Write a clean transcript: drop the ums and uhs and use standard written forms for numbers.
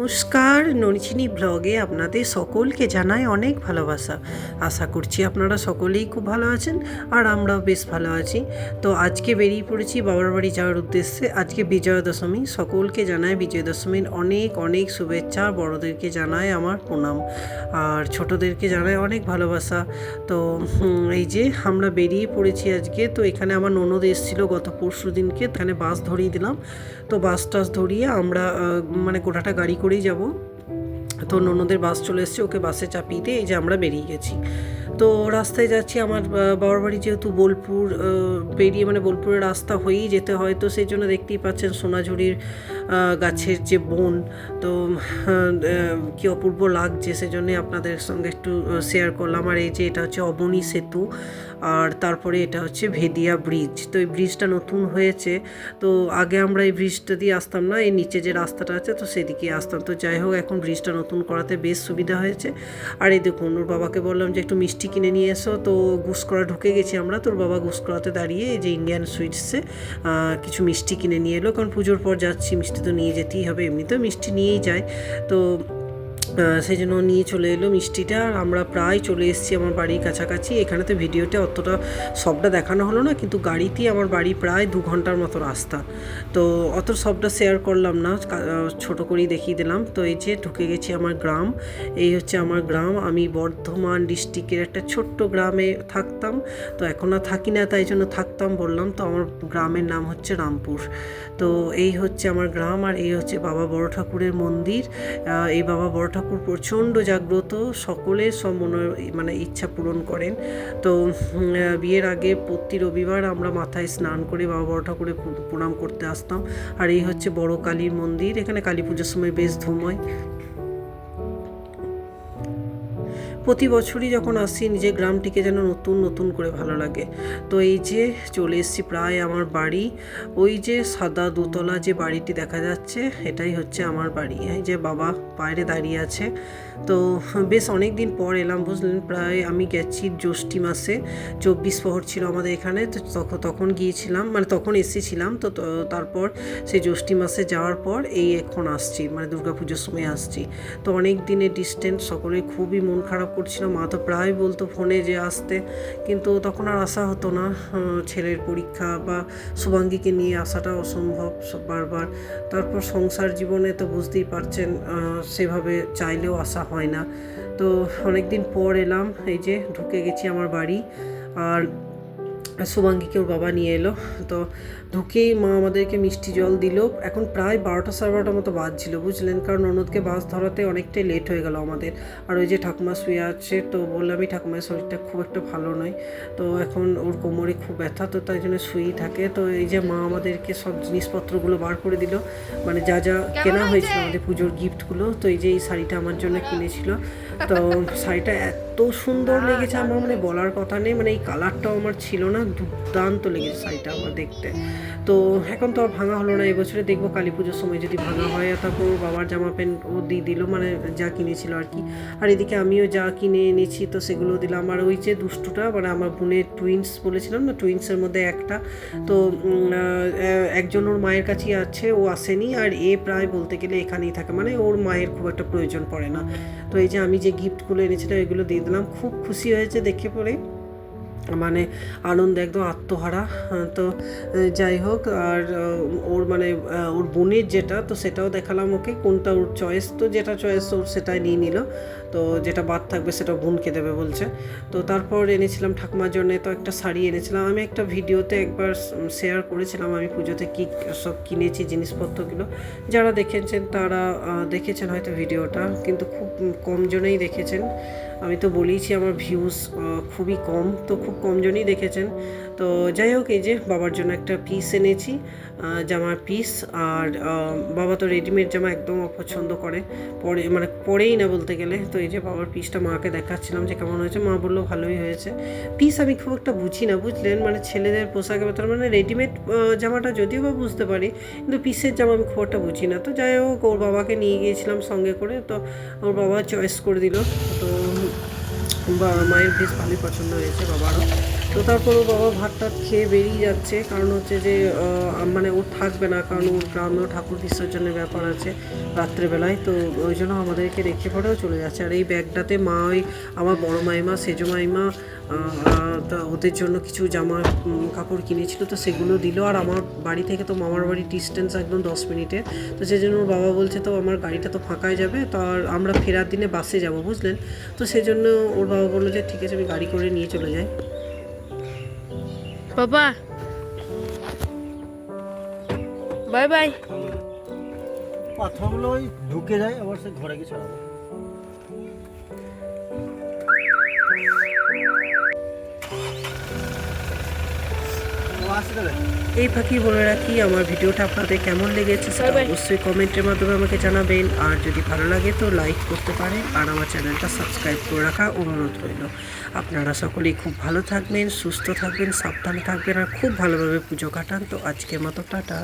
নমস্কার, ননিচিনি ব্লগে আপনাদের সকলকে জানাই অনেক ভালোবাসা। আশা করছি আপনারা সকলেই খুব ভালো আছেন আর আমরাও বেশ ভালো আছি। তো আজকে বেরিয়ে পড়েছি বাবার বাড়ি যাওয়ার উদ্দেশ্যে। আজকে বিজয়া দশমী, সকলকে জানাই বিজয়া দশমীর অনেক অনেক শুভেচ্ছা। বড়োদেরকে জানাই আমার প্রণাম আর ছোটোদেরকে জানাই অনেক ভালোবাসা। তো এই যে আমরা বেরিয়ে পড়েছি আজকে। তো এখানে আমার ননদ এসেছিলো গত পরশু দিনকে, এখানে বাস ধরিয়ে দিলাম। তো বাস টাস ধরিয়ে আমরা মানে গোটাটা গাড়ি করেই যাব। তো ননদের বাস চলে এসছে, ওকে বাসে চাপিয়ে দিয়ে এই যে আমরা বেরিয়ে গেছি। তো রাস্তায় যাচ্ছি, আমার বাবার বাড়ি যেহেতু বোলপুর পেরিয়ে মানে বোলপুরের রাস্তা হয়েই যেতে হয়, তো সেই জন্য দেখতেই পাচ্ছেন সোনাঝুরির গাছের যে বন, তো কী অপূর্ব লাগছে, সেজন্যে আপনাদের সঙ্গে একটু শেয়ার করলাম। আর এই যে এটা হচ্ছে অবনী সেতু, আর তারপরে এটা হচ্ছে ভেদিয়া ব্রিজ। তো এই ব্রিজটা নতুন হয়েছে, তো আগে আমরা এই ব্রিজটা দিয়ে আসতাম না, এই নিচে যে রাস্তাটা আছে তো সেদিকে আসতাম। তো যাই হোক, এখন ব্রিজটা নতুন করাতে বেশ সুবিধা হয়েছে। আর এই দেখুন, ওর বাবাকে বললাম যে একটু মিষ্টি কিনে নিয়ে এসো, তো গুসকরা ঢুকে গেছি আমরা। তোর বাবা গুসকরাতে দাঁড়িয়ে এই যে ইন্ডিয়ান সুইটসে কিছু মিষ্টি কিনে নিয়ে এলো, কারণ পুজোর পর যাচ্ছি, মিষ্টি তো নিয়ে যেতেই হবে, এমনিতেও মিষ্টি নিয়েই যায়। তো সেই জন্য নিয়ে চলে এলো মিষ্টিটা। আর আমরা প্রায় চলে এসেছি আমার বাড়ির কাছাকাছি। এখানে তো ভিডিওতে অতটা সবটা দেখানো হলো না, কিন্তু গাড়িতেই আমার বাড়ি প্রায় 2 ঘন্টার মতো রাস্তা। তো অত সবটা শেয়ার করলাম না, ছোট করেই দেখিয়ে দিলাম। তো এই যে ঢুকে গেছি আমার গ্রাম, এই হচ্ছে আমার গ্রাম। আমি বর্ধমান ডিস্ট্রিক্টের একটা ছোট্ট গ্রামে থাকতাম, তো এখন আর থাকি না, তাই জন্য থাকতাম বললাম। তো আমার গ্রামের নাম হচ্ছে রামপুর। তো এই হচ্ছে আমার গ্রাম, আর এই হচ্ছে বাবা বড় ঠাকুরের মন্দির। এই বাবা বড় ঠাকুর প্রচণ্ড জাগ্রত, সকলের সব মানে ইচ্ছা পূরণ করেন। তো বিয়ের আগে প্রতি রবিবার আমরা মাথায় স্নান করে বাবা বড় ঠাকুরে প্রণাম করতে আসতাম। আর এই হচ্ছে বড় কালীর মন্দির, এখানে কালী পুজোর সময় বেশ ধুম হয়। প্রতি বছরই যখন আসি নিজের গ্রামটিকে যেন নতুন নতুন করে ভালো লাগে। তো এই যে চলে এসেছি প্রায় আমার বাড়ি। ওই যে সাদা দোতলা যে বাড়িটি দেখা যাচ্ছে, এটাই হচ্ছে আমার বাড়ি। এই যে বাবা বাইরে দাঁড়িয়ে আছে। তো বেশ অনেক দিন পর এলাম, বুঝলেন। প্রায় আমি গেছি জ্যৈষ্ঠী মাসে, 24 প্রহর ছিল আমাদের এখানে, তো তখন গিয়েছিলাম, মানে তখন এসেছিলাম। তো তারপর সেই জ্যৈষ্ঠী মাসে যাওয়ার পর এই এখন আসছি, মানে দুর্গাপুজোর সময় আসছি। তো অনেক দিনের ডিস্টেন্স, সকলে খুবই মন খারাপ করছিল। মা তো প্রায় বলতো ফোনে যে আসতে, কিন্তু তখন আর আসা হতো না। ছেলের পরীক্ষা বা শুভাঙ্গীকে নিয়ে আসাটা অসম্ভব বারবার। তারপর সংসার জীবনে তো বুঝতেই পারছেন, সেভাবে চাইলেও আসা হয় না। তো অনেক দিন পর এলাম, এই যে ঢুকে গেছি আমার বাড়ি। আর শুভাঙ্গীকে ওর বাবা নিয়ে এলো। তো ঢুকেই মা আমাদেরকে মিষ্টি জল দিল। এখন প্রায় 12টা সাড়ে 12টার মতো বাজছিল, বুঝলেন, কারণ ননদকে বাস ধরাতে অনেকটাই লেট হয়ে গেল আমাদের। আর ওই যে ঠাকুমা শুয়ে আছে, তো বললামই ঠাকুমার শরীরটা খুব একটা ভালো নয়, তো এখন ওর কোমরে খুব ব্যথা, তো তাই জন্য শুয়েই থাকে। তো এই যে মা আমাদেরকে সব জিনিসপত্রগুলো বার করে দিল, মানে যা যা কেনা হয়েছিল আমাদের পুজোর গিফটগুলো। তো এই যে এই শাড়িটা আমার জন্য কিনেছিল, তো শাড়িটা এত সুন্দর লেগেছে আমার, মানে বলার কথা নেই। মানে এই কালারটাও আমার ছিল না, দুর্দান্ত লেগেছে শাড়িটা আমার দেখতে। তো এখন তো আর ভাঙা হলো না, এবছরে দেখবো কালী পুজোর সময় যদি ভাঙা হয়। আর তারপর বাবার জামা প্যান্ট ও দিয়ে দিল, মানে যা কিনেছিল আর কি। আর এদিকে আমিও যা কিনে এনেছি তো সেগুলো দিলাম। আর ওই যে দুষ্টুটা, মানে আমার বোনের টুইন্স বলেছিলাম না, টুইন্সের মধ্যে একটা, তো একজন ওর মায়ের কাছেই আছে, ও আসেনি। আর এ প্রায় বলতে গেলে এখানেই থাকে, মানে ওর মায়ের খুব একটা প্রয়োজন পড়ে না। তো এই যে আমি যে গিফটগুলো এনেছিলাম এগুলো দিয়ে দিলাম, খুব খুশি হয়েছে দেখে পড়ে, মানে আনন্দ একদম আত্মহারা। তো যাই হোক, আর ওর মানে ওর বোনের যেটা, তো সেটাও দেখালাম ওকে, কোনটা ওর চয়েস, তো যেটা চয়েস ওর সেটাই নিয়ে নিল। তো যেটা বাদ থাকবে সেটা বোনকে দেবে বলছে। তো তারপর এনেছিলাম ঠাকুমার জন্য, তো একটা শাড়ি এনেছিলাম। আমি একটা ভিডিওতে একবার শেয়ার করেছিলাম আমি পুজোতে কী সব কিনেছি জিনিসপত্রগুলো। যারা দেখেছেন তারা দেখেছেন হয়তো ভিডিওটা, কিন্তু খুব কম জনেই দেখেছেন। আমি তো বলেইছি আমার ভিউজ খুবই কম, তো খুব কম জনই দেখেছেন। তো যাই হোক, এই যে বাবার জন্য একটা পিস এনেছি, জামার পিস। আর বাবা তো রেডিমেড জামা একদম অপছন্দ করে, মানে পরেই না বলতে গেলে। তো এই যে বাবার পিসটা মাকে দেখাচ্ছিলাম যে কেমন হয়েছে, মা বললো ভালোই হয়েছে। পিস আমি খুব একটা বুঝি না, বুঝলেন, মানে ছেলেদের পোশাকের ভেতরে, মানে রেডিমেড জামাটা যদিও বা বুঝতে পারি, কিন্তু পিসের জামা আমি খুব একটা বুঝি না। তো যাই হোক, ওর বাবাকে নিয়ে গিয়েছিলাম সঙ্গে করে, তো ওর বাবা চয়েস করে দিল। তো মায়ের বেশ ভালোই পছন্দ হয়েছে বাবারও। তো তারপরও বাবা ভাত টাত খেয়ে বেরিয়ে যাচ্ছে, কারণ হচ্ছে যে মানে ও থাকবে না, কারণ ওর গ্রামেও ঠাকুর বিসর্জনের ব্যাপার আছে রাত্রেবেলায়, তো ওই জন্য আমাদেরকে রেখে পরেও চলে যাচ্ছে। আর এই ব্যাগটাতে মা ওই আমার বড় মাইমা সেজো মাইমা তা ওদের জন্য কিছু জামা কাপড় কিনেছিল, তো সেগুলো দিল। আর আমার বাড়ি থেকে তো মামার বাড়ি ডিস্টেন্স একদম 10 মিনিটের, তো সেই জন্য ওর বাবা বলছে তো আমার গাড়িটা তো ফাঁকাই যাবে, তো আর আমরা ফেরার দিনে বাসে যাব, বুঝলেন। তো সেই জন্য ওর বাবা বললো যে ঠিক আছে আমি গাড়ি করে নিয়ে চলে যাই। বাবা বাই বাই। পাথরগুলো ওই ঢুকে যায়, আবার সে ঘরে গিয়ে ছাড়াবো। এই ফাঁকি বলে রাখি, আমার ভিডিওটা আপনাদের কেমন লেগেছে সেটা অবশ্যই কমেন্টের মাধ্যমে আমাকে জানাবেন। আর যদি ভালো লাগে তো লাইক করতে পারেন, আর আমার চ্যানেলটা সাবস্ক্রাইব করে রাখা অনুরোধ রইল। আপনারা সকলেই খুব ভালো থাকবেন, সুস্থ থাকবেন, সাবধানে থাকবেন, আর খুব ভালোভাবে পুজো কাটান। তো আজকের মতো টাটা।